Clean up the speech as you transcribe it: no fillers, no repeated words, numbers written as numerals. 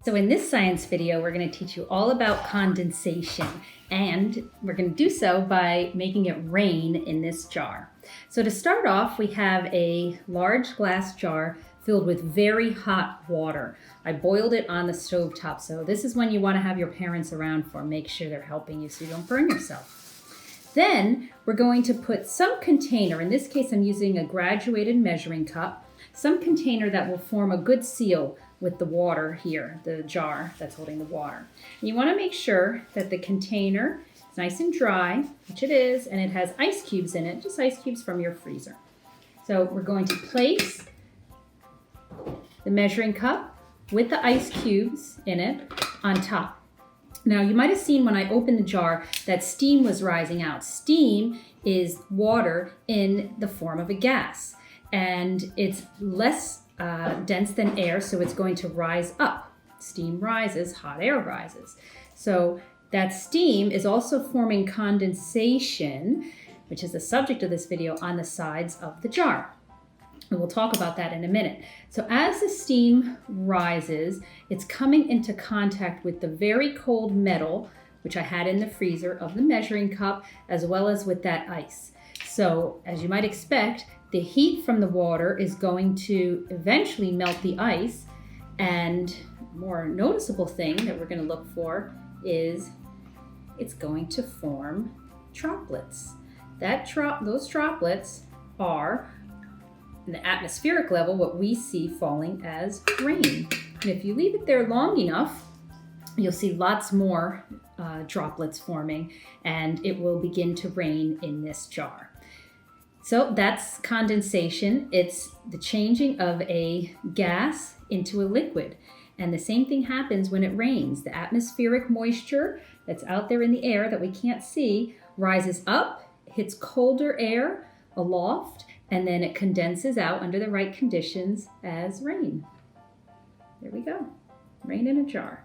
So in this science video, we're going to teach you all about condensation, and we're going to do so by making it rain in this jar. So to start off, we have a large glass jar filled with very hot water. I boiled it on the stove top, so this is when you want to have your parents around for. Make sure they're helping you so you don't burn yourself. Then we're going to put some container, in this case I'm using a graduated measuring cup, some container that will form a good seal with the water here, the jar that's holding the water. And you want to make sure that the container is nice and dry, which it is, and it has ice cubes in it, just ice cubes from your freezer. So we're going to place the measuring cup with the ice cubes in it on top. Now you might have seen when I opened the jar that steam was rising out. Steam is water in the form of a gas, and it's less dense than air, so it's going to rise up. Steam rises, hot air rises. So that steam is also forming condensation, which is the subject of this video, on the sides of the jar. And we'll talk about that in a minute. So as the steam rises, it's coming into contact with the very cold metal, which I had in the freezer, of the measuring cup, as well as with that ice. So as you might expect, the heat from the water is going to eventually melt the ice, and more noticeable thing that we're going to look for is it's going to form droplets. Those droplets are, in the atmospheric level, what we see falling as rain. And if you leave it there long enough, you'll see lots more droplets forming, and it will begin to rain in this jar. So that's condensation. It's the changing of a gas into a liquid. And the same thing happens when it rains. The atmospheric moisture that's out there in the air that we can't see rises up, hits colder air aloft, and then it condenses out under the right conditions as rain. There we go. Rain in a jar.